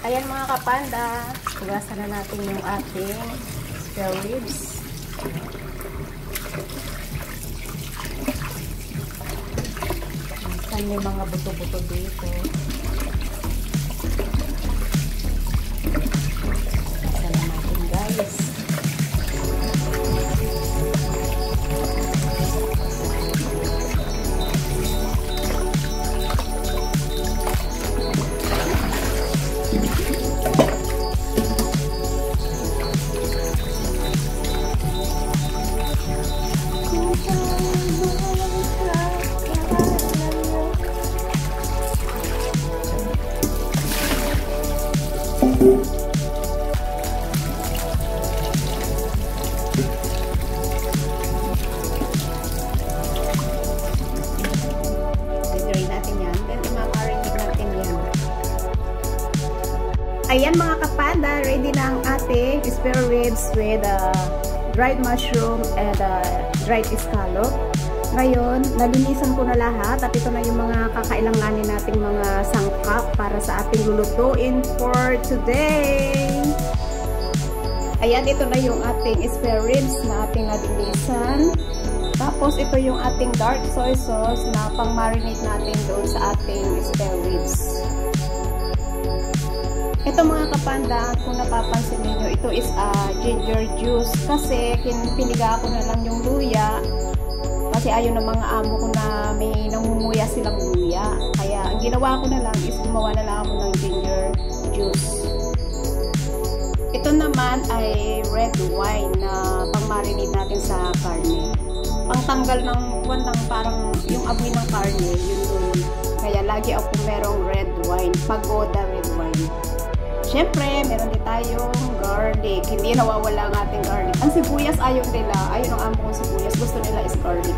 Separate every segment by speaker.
Speaker 1: Ayan mga kapanda, hugasan na natin yung ating spare ribs. Minsan may mga buto-buto dito. Hugasan na natin guys. Ayan mga kapanda, ready na ang ating spare ribs with dried mushroom and dried scallop. Ngayon, nalinisan ko na lahat at ito na yung mga kakailanganin nating mga sangkap para sa ating lulutuin for today. Ayan, ito na yung ating spare ribs na ating nalinisan. Tapos ito yung ating dark soy sauce na pang-marinate natin doon sa ating spare ribs. Ito mga kapanda, kung napapansin niyo, ito is ginger juice kasi piniga ko na lang yung luya kasi ayaw ng mga amo ko na may namumuya silang luya. Kaya ang ginawa ko na lang is gumawa na lang ako ng ginger juice. Ito naman ay red wine na pang-marinate natin sa karne. Pangtanggal ng parang yung amoy ng karne, yun. Kaya lagi ako merong red wine, Pagoda red wine. Siyempre, meron din tayong garlic. Hindi nawawala ang ating garlic. Ang sibuyas ayaw nila. Ayaw ng amo kong sibuyas. Gusto nila is garlic.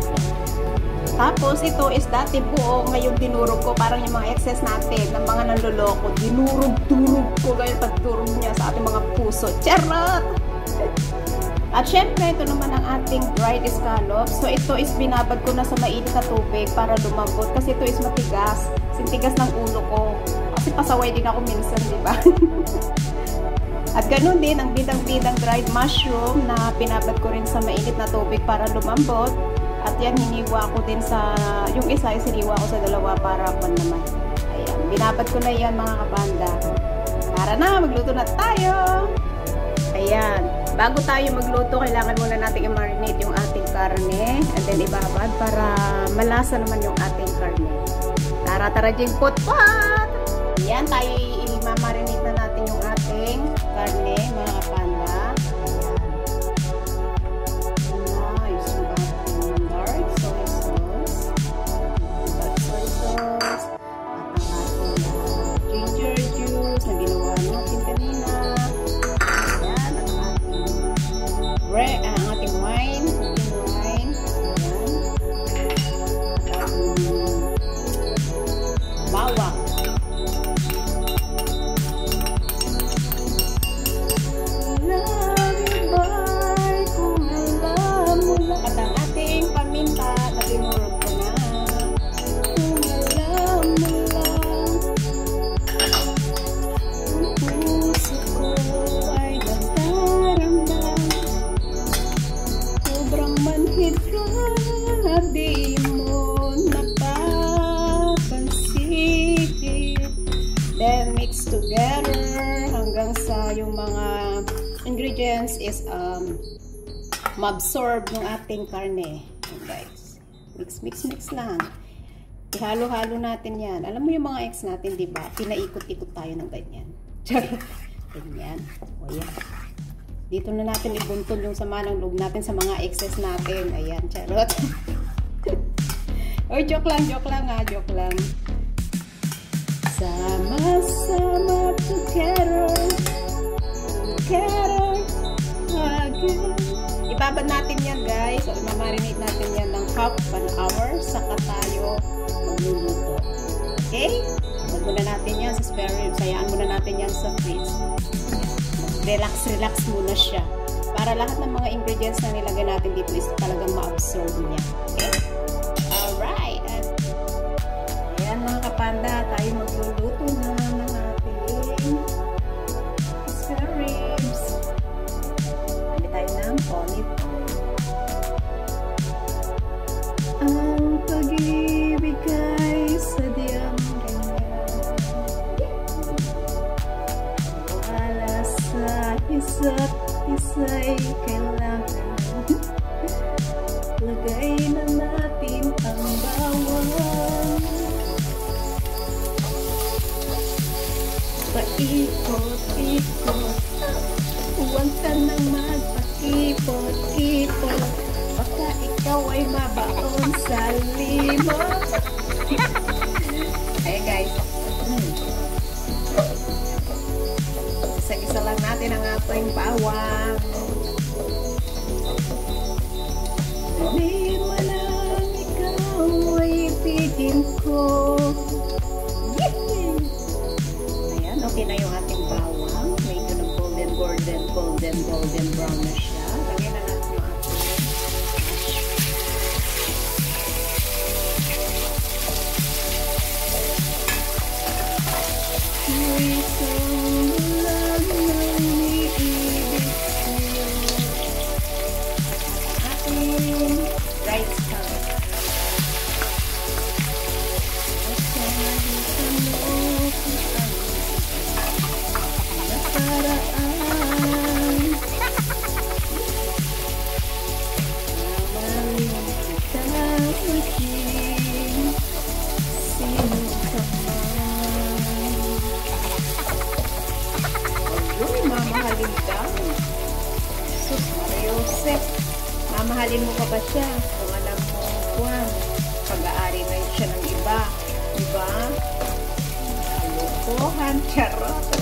Speaker 1: Tapos, ito is dati buo. Ngayon, dinurog ko. Parang yung mga excess natin ng mga nanloloko. Dinurog-durog ko. Gaya pagdurog niya sa ating mga puso. Charot! At syempre, ito naman ang ating dried scallops. So, ito is binabad ko na sa mainit na tubig para lumambot. Kasi ito is matigas. Sintigas ng ulo ko. Kasi pasaway din ako minsan, di ba? At ganun din, ang bidang-bidang dried mushroom na pinabad ko rin sa mainit na tubig para lumambot. At yan, hiniwa ko din sa, yung isa is hiniwa ko sa dalawa para pan naman. Ayan, binabad ko na yan mga kapanda. Tara na, magluto na tayo! Ayan, bago tayo magluto, kailangan muna natin i-marinate yung ating karne. And then ibabad para malasa naman yung ating karne. Tara-tara dyan, pot-pot! Ayan, tayo i-marinate na natin yung ating karne, mga kapanda. Nice. Yung ating dark soy sauce. Dark soy sauce. At ang ating ginger juice na ginawa natin kanina. Ayan, ang ating wine. Ayan. Bawang. Then mix together hanggang sa yung mga ingredients is ma-absorb ng ating karne. Ayan guys. Mix lang. Ihalo-halo natin yan. Alam mo yung mga ex natin, di ba? Pinaikot-ikot tayo ng ganyan. Ganyan. O yan. Dito na natin ibuntun yung sama ng loob natin sa mga excess natin. Ayan, charot. Oy, joke lang ha. Joke lang. Sama-sama together again. Ibabad natin yan guys. So, i-marinate natin yan ng half an hour saka tayo magluluto. Okay? Ibabad muna natin yan sa spare ribs. Hayaan muna natin yan sa fridge. Relax muna siya. Para lahat ng mga ingredients na nilagay natin dito is talagang ma-absorb niya. Okay? Alright. Ayan mga kapanda, tayo magluluto na ng ating isa't isa'y kailangan. Lagay na natin ang bawang. Paikot-ikot, huwag ka nang magpakipot-ipot, baka ikaw ay mabaon sa limot. Ayan guys, isa-isa lang natin ang ating bawang. Di mo lang ikaw ay ibigin ko. Ayan, okay na yung ating bawang. Medyo ng golden brown na siya. Lagyan na natin yung ating rice salad. Mamahalin ka. Sus, Mariosep. Mamahalin mo pa ba siya? Kung alam mo, Juan, pag-aari na siya ng iba. Diba? Kalokohan, charot.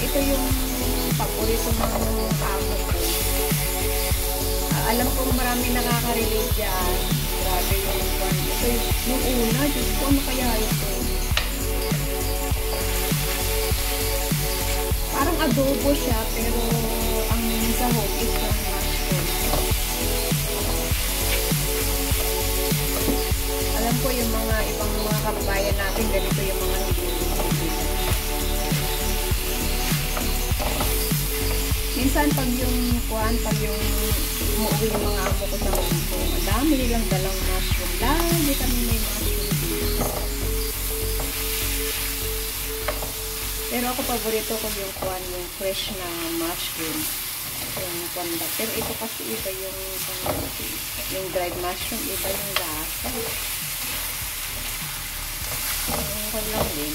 Speaker 1: Ito yung paborito ng amo ko. Alam kong marami nakaka-relate dyan. Grabe yung kwan. Ito yung una. Diyos ko, ano kaya ito? Parang adobo siya, pero ang sahog is ng mushroom. Alam ko yung mga ibang mga kababayan natin, ganito yung mga hindi. Minsan pag yung umuwi yung mga amo ko sa Hong Kong, madami nilang dalang mushroom. Lagi kami may mushroom dito. Pero ako paborito ko yung fresh na mushroom. Yung panda. Pero ito kasi iba yung dried mushroom, iba yung lasa. Yung lang din.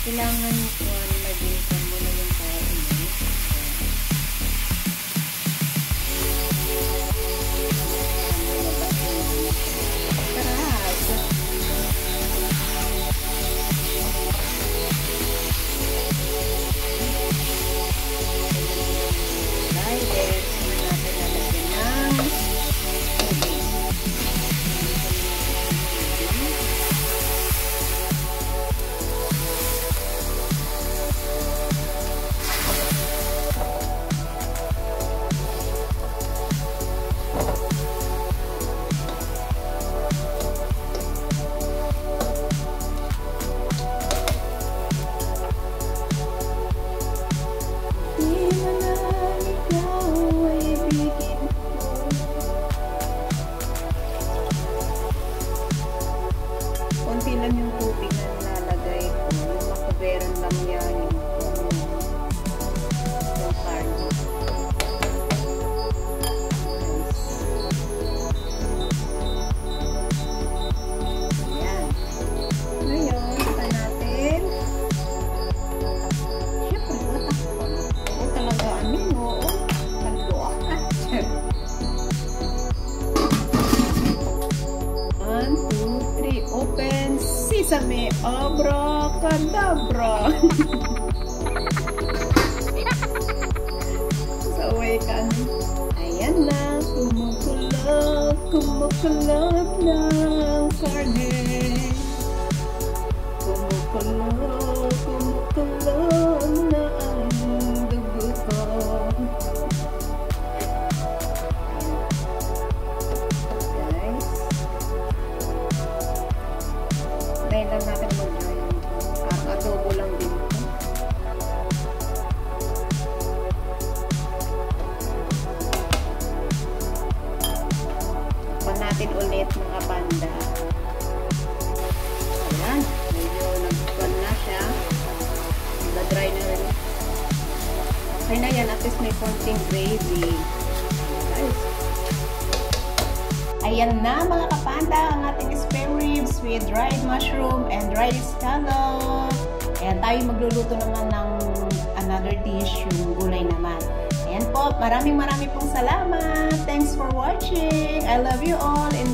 Speaker 1: Kailangan mag-insan mo na yung kain mo. Taras! Dahil natin lalagyan ng tubig. Konti lang yung tubig na nilalagay ko. Yung makuberan lang yan. Yung carne. Ayan. Ngayon, kita natin. Siyempre, matakot. Oo talaga, oo. Kalboa ka. 1, 2, 3, open sesame, abracadabra. Saway ka. Ayan na, kumukulot ng karne. Kumukulot Okay na yan, at least may konting gravy. Guys. Ayan na mga kapanda, ang ating spare ribs with dried mushroom and dried scallop. Ayan, tayo magluluto naman ng another dish, yung gulay naman. Ayan po, maraming pong salamat. Thanks for watching. I love you all and